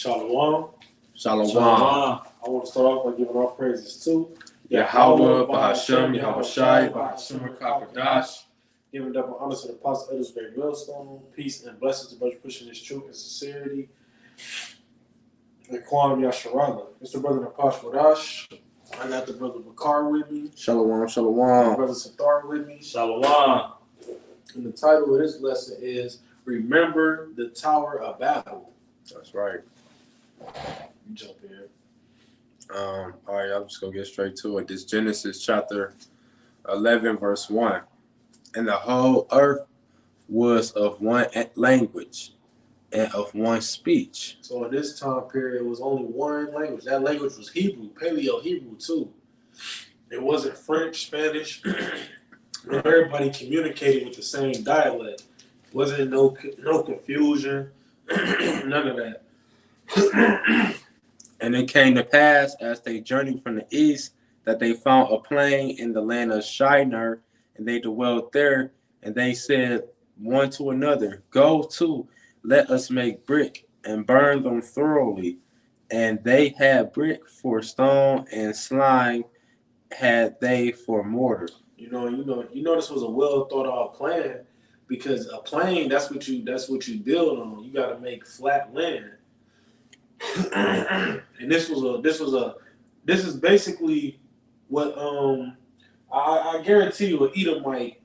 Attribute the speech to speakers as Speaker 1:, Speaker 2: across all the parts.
Speaker 1: Shalom.
Speaker 2: Shalom.
Speaker 1: Shalom. I want to start off by giving all praises to
Speaker 2: Yahweh, Bahashem, Yahushai, Bahashem, Kakadash.
Speaker 1: Giving double honor to the apostle elders, great millstone, peace and blessings to brothers pushing this truth and sincerity. And Kwam Yasharala. It's the brother Napash Wadash. I got the brother Bakar with me.
Speaker 2: Shalom,
Speaker 1: My
Speaker 2: shalom.
Speaker 1: brother Sathar with me.
Speaker 3: Shalom.
Speaker 1: And the title of this lesson is Remember the Tower of Babel.
Speaker 2: That's right.
Speaker 1: You jump in.
Speaker 2: All right, I'm just gonna get straight to it. This Genesis chapter 11, verse 1. And the whole earth was of one language and of one speech.
Speaker 1: So in this time period, it was only one language. That language was Hebrew, Paleo Hebrew too. It wasn't French, Spanish. And everybody communicated with the same dialect. Wasn't no confusion, none of that.
Speaker 2: And it came to pass as they journeyed from the east that they found a plain in the land of Shinar, and they dwelt there. And they said one to another, Go to, let us make brick and burn them thoroughly. And they had brick for stone, and slime had they for mortar.
Speaker 1: You know, this was a well thought out plan, because a plane, that's what you build on. You got to make flat land. And this is basically what I guarantee you an Edomite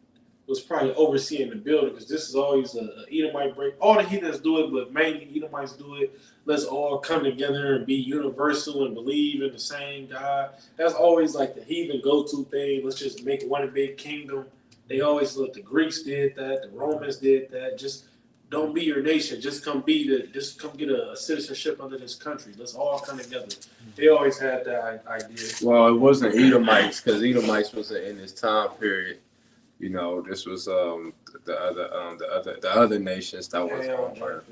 Speaker 1: was probably overseeing the building, because this is always a Edomite break. All the heathens do it, but mainly Edomites do it. Let's all come together and be universal and believe in the same God. That's always like the heathen go-to thing. Let's just make one big kingdom. They always look. The Greeks did that. The Romans did that. Just don't be your nation. Just come get a citizenship under this country. Let's all come together. They always had that idea.
Speaker 2: Well, it wasn't Edomites, because Edomites wasn't in this time period. You know, this was the other nations that was on earth.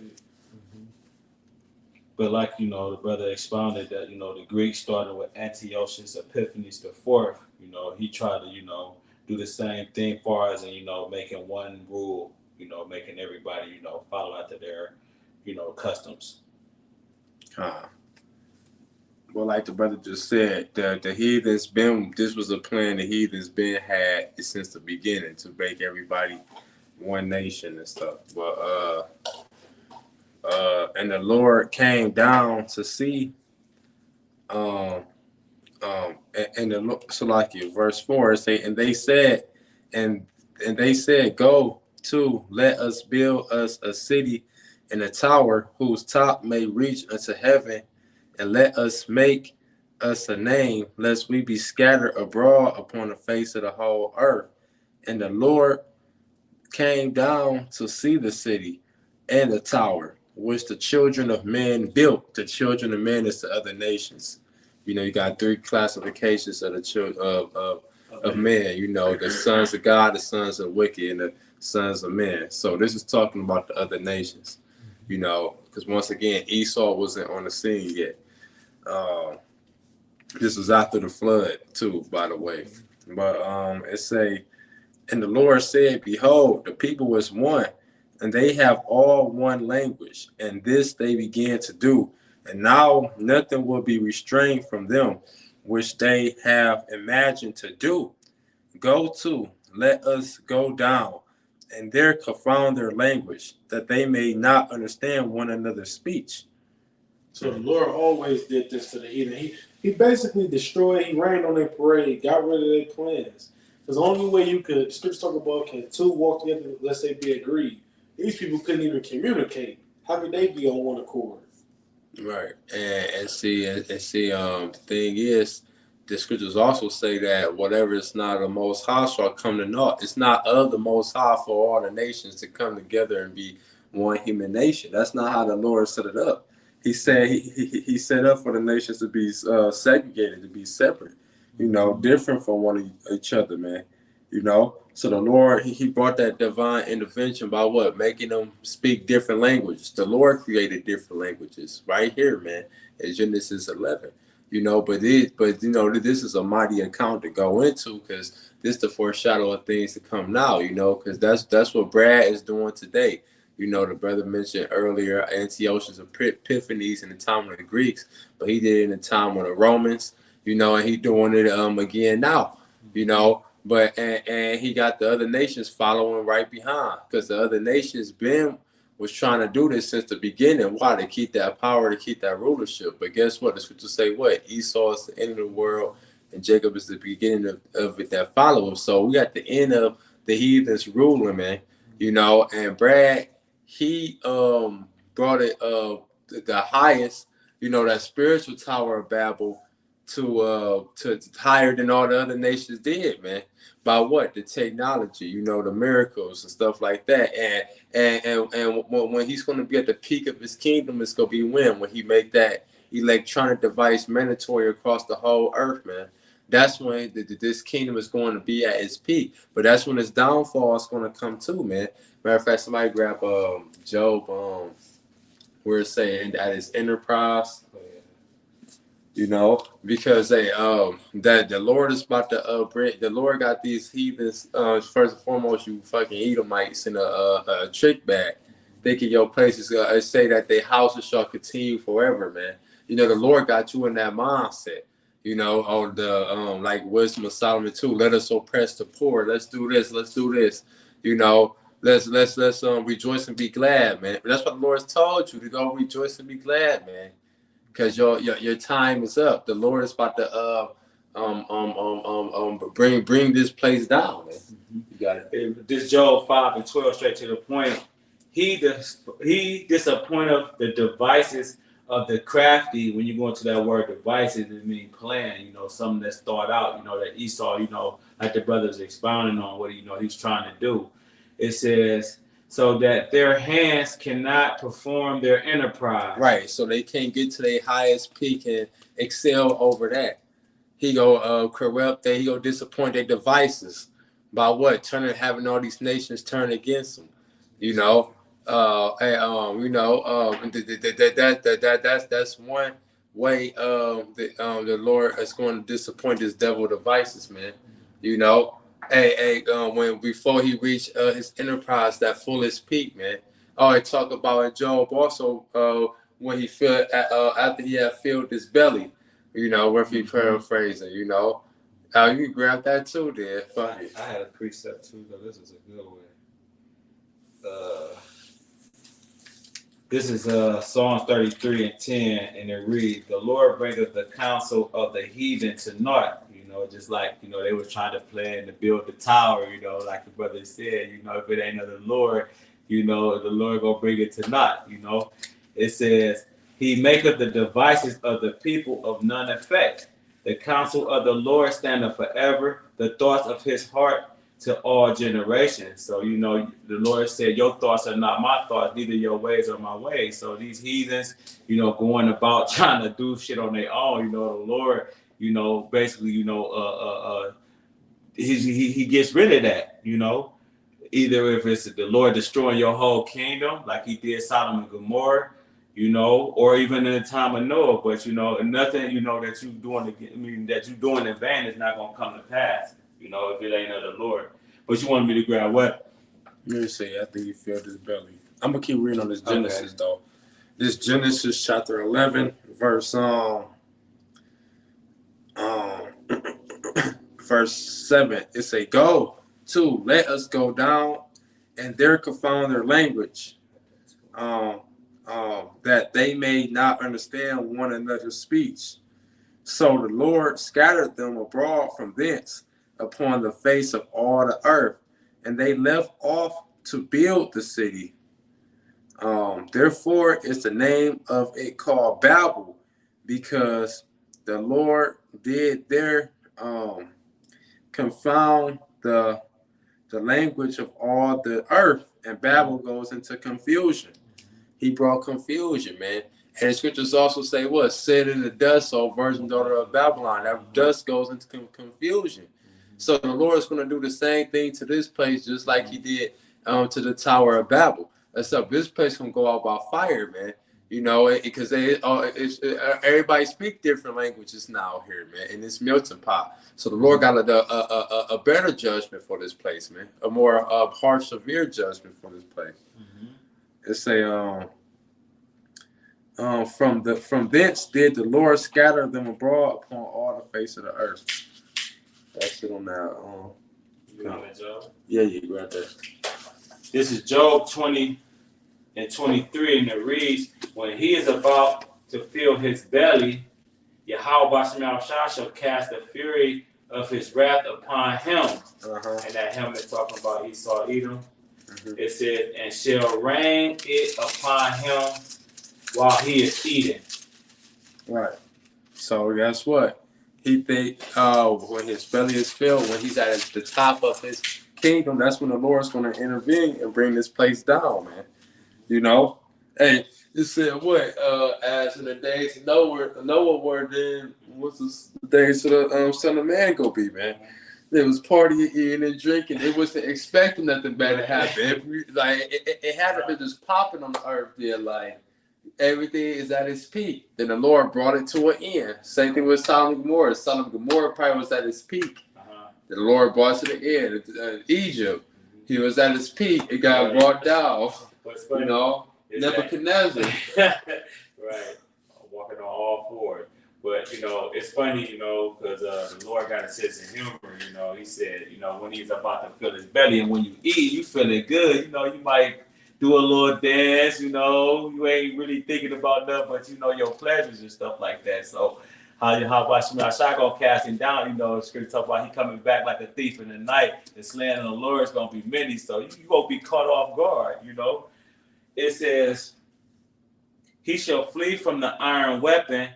Speaker 3: But like, the brother expounded that, the Greeks started with Antiochus Epiphanes the Fourth. He tried to, do the same thing far as, making one rule, making everybody, follow after their, customs.
Speaker 2: Well, like the brother just said, the heathens this was a plan the heathens had since the beginning, to make everybody one nation and stuff. But and the Lord came down to see, and so like in verse 4 it say, and they said, Go to, let us build us a city and a tower whose top may reach unto heaven, and let us make us a name, lest we be scattered abroad upon the face of the whole earth. And the Lord came down to see the city and the tower, which the children of men built. The children of men is the other nations. You got three classifications of the children of men. The sons of God, the sons of wicked, and the sons of men. So this is talking about the other nations. Because once again, Esau wasn't on the scene yet. This was after the flood too, by the way. But it say, and the Lord said, Behold, the people was one, and they have all one language, and this they began to do. And now nothing will be restrained from them, which they have imagined to do. Go to, let us go down, and there confound their language, that they may not understand one another's speech.
Speaker 1: So the Lord always did this to the heathen. He basically destroyed, he rained on their parade, got rid of their plans. Because the only way you could, scripture talk about, can two walk together, let's say be agreed. These people couldn't even communicate. How could they be on one accord?
Speaker 2: Right. And see, the thing is, the scriptures also say that whatever is not of the Most High shall come to naught. It's not of the Most High for all the nations to come together and be one human nation. That's not how the Lord set it up. He said he set up for the nations to be segregated, to be separate, different from one of each other, man. So the Lord, he brought that divine intervention by what? Making them speak different languages. The Lord created different languages right here, man, in Genesis 11. But this is a mighty account to go into, because this is the foreshadow of things to come now, because that's what Brad is doing today. You know, the brother mentioned earlier Antiochus Epiphanes in the time of the Greeks, but he did it in the time of the Romans, you know, and he doing it again now, you know. But and he got the other nations following right behind, because the other nations been was trying to do this since the beginning. Why? To keep that power, to keep that rulership. But guess what? The scriptures say what? Esau is the end of the world, and Jacob is the beginning of it that follow him. So we got the end of the heathens ruling, man. You know, and Brad, he brought it the highest, you know, that spiritual Tower of Babel to higher than all the other nations did, man. By what? The technology, you know, the miracles and stuff like that. And when he's going to be at the peak of his kingdom, it's going to be when he make that electronic device mandatory across the whole earth, man. That's when this kingdom is going to be at its peak. But that's when its downfall is going to come too, man. Matter of fact, somebody grab Job, where it's saying that his enterprise, you know, because they that the Lord is about to bring, the Lord got these heathens, first and foremost, you fucking Edomites in a trick bag, thinking your places say that their houses shall continue forever, man. You know, the Lord got you in that mindset. You know, on the like Wisdom of Solomon too. Let us oppress the poor. Let's do this. Let's do this. You know, let's rejoice and be glad, man. But that's what the Lord's told you, to go rejoice and be glad, man. Because your time is up. The Lord is about to bring this place down, man. You got it.
Speaker 3: This Job 5:12, straight to the point. He disappointed the devices of the crafty. When you go into that word devices, it means plan. You know, something that's thought out. You know, that Esau, you know, like the brothers expounding on what he's trying to do. It says, so that their hands cannot perform their enterprise.
Speaker 2: Right, so they can't get to their highest peak and excel over that. He go corrupt, he go disappoint their devices by what? Having all these nations turn against him. You know, you know, that's one way the Lord is going to disappoint his devil devices, man. You know. When before he reached his enterprise, that fullest peak, man. Oh, I talk about Job also when he filled after he had filled his belly, you know, where he paraphrasing, you know. You can grab that too, there.
Speaker 3: I had a precept too, though. This is a good one. This is Psalm 33:10, and it reads, "The Lord bringeth the counsel of the heathen to naught." You know, just like, you know, they were trying to plan to build the tower, you know, like the brother said, you know, if it ain't of the Lord, you know, the Lord gonna bring it to naught, you know. It says, he maketh the devices of the people of none effect. The counsel of the Lord standeth forever, the thoughts of his heart to all generations. So, you know, the Lord said, your thoughts are not my thoughts, neither your ways are my ways. So these heathens, you know, going about trying to do shit on their own, you know, the Lord, you know, basically, you know, he gets rid of that, you know. Either if it's the Lord destroying your whole kingdom, like he did Sodom and Gomorrah, you know, or even in the time of Noah. But, you know, nothing, you know, that you doing, that you doing in vain is not going to come to pass, you know, if it ain't of the Lord. But you wanted me to grab what?
Speaker 2: Let me see. I think he filled his belly. I'm going to keep reading on this Genesis, though. This Genesis chapter 11, verse verse 7. It say, go to, let us go down, and there confound their language, that they may not understand one another's speech. So the Lord scattered them abroad from thence upon the face of all the earth, and they left off to build the city. Therefore is the name of it called Babel, because the Lord did there confound the language of all the earth, and Babel goes into confusion. He brought confusion, man. And the scriptures also say what? Sit in the dust, O virgin daughter of Babylon. That dust goes into confusion. So the Lord is going to do the same thing to this place, just like he did to the Tower of Babel. Except this place going to go out by fire, man. You know, because everybody speak different languages now here, man, in this melting pot. So the Lord got a better judgment for this place, man. A more harsh, severe judgment for this place. It say from thence did the Lord scatter them abroad upon all the face of the earth. That's it on that.
Speaker 3: Job?
Speaker 2: Yeah, you right there.
Speaker 3: This is Job 20 and 23, and it reads, when he is about to fill his belly, Yahweh shall cast the fury of his wrath upon him. And that him is talking about Esau, Edom. It says, and shall rain it upon him while he is eating.
Speaker 2: Right. So guess what? He think when his belly is filled, when he's at the top of his kingdom, that's when the Lord's going to intervene and bring this place down, man. You know? Hey, it said what? As in the days of Noah were, then what's the days of the Son of Man go be, man? It was partying, eating, and drinking. It wasn't expecting nothing bad to happen. It had been just popping on the earth there, like everything is at its peak. Then the Lord brought it to an end. Same thing with Sodom and Gomorrah. Sodom and Gomorrah probably was at its peak. The Lord brought it to the end. Egypt, he was at its peak. It got brought down. You know, Nebuchadnezzar.
Speaker 3: Right, walking on all fours. But, you know, it's funny, you know, because the Lord got a sense of humor, you know. He said, you know, when he's about to fill his belly and when you eat, you feeling good. You know, you might do a little dance, you know. You ain't really thinking about nothing but, you know, your pleasures and stuff like that. So how about Shemaiah gonna cast him down, you know, scripture talk about he coming back like a thief in the night. The slaying of the Lord is going to be many. So you won't be caught off guard, you know. It says, he shall flee from the iron weapon,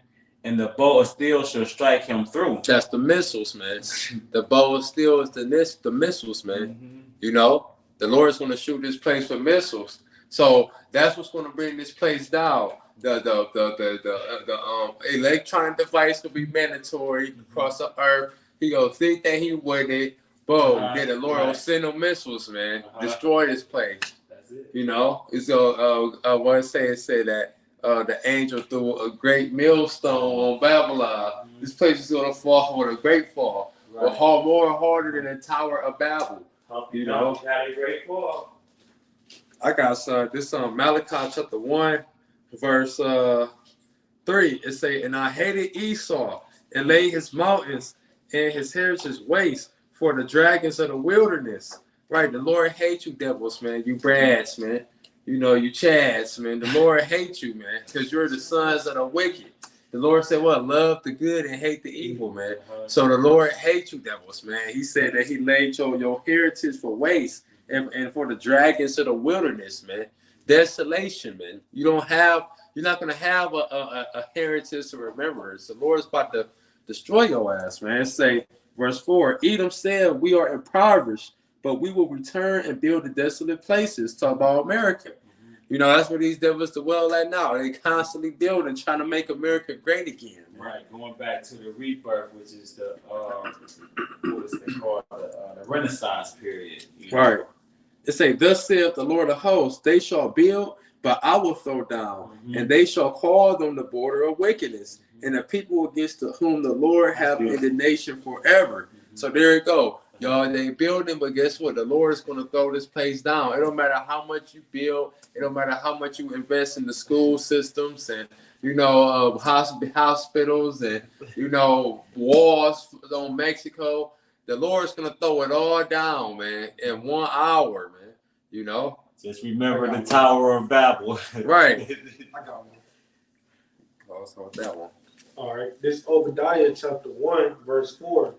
Speaker 3: and the bow of steel shall strike him through.
Speaker 2: That's the missiles, man. The bow of steel is the missiles, man. You know, the Lord's going to shoot this place with missiles. So that's what's going to bring this place down. The electronic device will be mandatory across the earth. He gonna think that he with it. Boom. Then the Lord will send them missiles, man. Destroy this place.
Speaker 3: That's it.
Speaker 2: You know, it's what it say that the angel threw a great millstone on Babylon. This place is gonna fall with a great fall. Right. More harder than the Tower of Babel. You know,
Speaker 3: had a great fall.
Speaker 2: I got this Malachi chapter 1, verse 3. It say, and I hated Esau and laid his mountains and his heritage waste for the dragons of the wilderness. Right, the Lord hates you devils, man. You brads, man. You know, you chads, man. The Lord hates you, man, because you're the sons of the wicked. The Lord said, what? Love the good and hate the evil, man. So the Lord hates you devils, man. He said that he laid your heritage for waste and for the dragons of the wilderness, man. Desolation, man. You're not going to have a heritage to remember. The Lord's about to destroy your ass, man. Say, verse 4, Edom said, we are impoverished, but we will return and build the desolate places. Talk about America. You know, that's where these devils dwell at now. They constantly building, trying to make America great again. Man.
Speaker 3: Right, going back to the rebirth, which is the what is it called, the Renaissance period. You know?
Speaker 2: Right. It say, thus saith the Lord of hosts, they shall build, but I will throw down, and they shall call them the border of wickedness, and the people against whom the Lord have indignation forever. So there you go. Y'all, they building, but guess what? The Lord is going to throw this place down. It don't matter how much you build. It don't matter how much you invest in the school systems and, you know, hospitals and, you know, walls on Mexico. The Lord's going to throw it all down, man, in 1 hour, man. You know?
Speaker 3: Just remember the Tower of Babel.
Speaker 2: Right.
Speaker 1: I got one.
Speaker 2: Oh, so that one.
Speaker 1: All right. This Obadiah chapter 1, verse 4.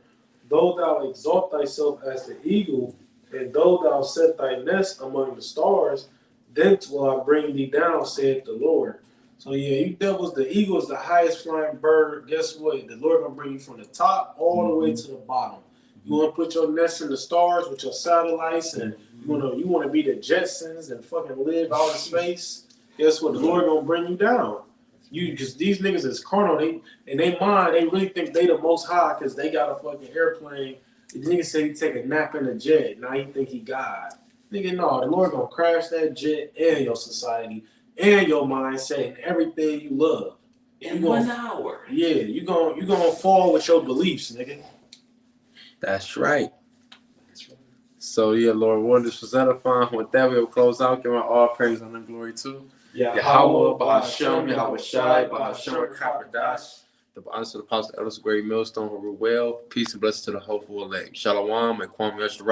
Speaker 1: Though thou exalt thyself as the eagle, and though thou set thy nest among the stars, thence will I bring thee down, saith the Lord. So yeah, you devils, the eagle is the highest flying bird. Guess what? The Lord gonna bring you from the top all the way to the bottom. You wanna put your nest in the stars with your satellites, and you wanna be the Jetsons and fucking live out in space. Guess what? The Lord gonna bring you down. Because these niggas is carnal. In their mind, they really think they the most high because they got a fucking airplane. The nigga said he take a nap in a jet. Now he think he God. Nigga, no, the Lord gonna crash that jet and your society and your mindset and everything you love.
Speaker 3: In 1 hour.
Speaker 1: Yeah, you gonna fall with your beliefs, nigga.
Speaker 2: That's right. So yeah, Lord, wonders was edifying. With that, we'll close out. Give all praise and glory to Yahweh, Bahashem, Yahweh Shai, Bahashem, Kabardash. The honest of the apostle, elders, great millstone, who rule well. Peace and blessings to the hopeful elect. Shalom and Kwame Yasharah.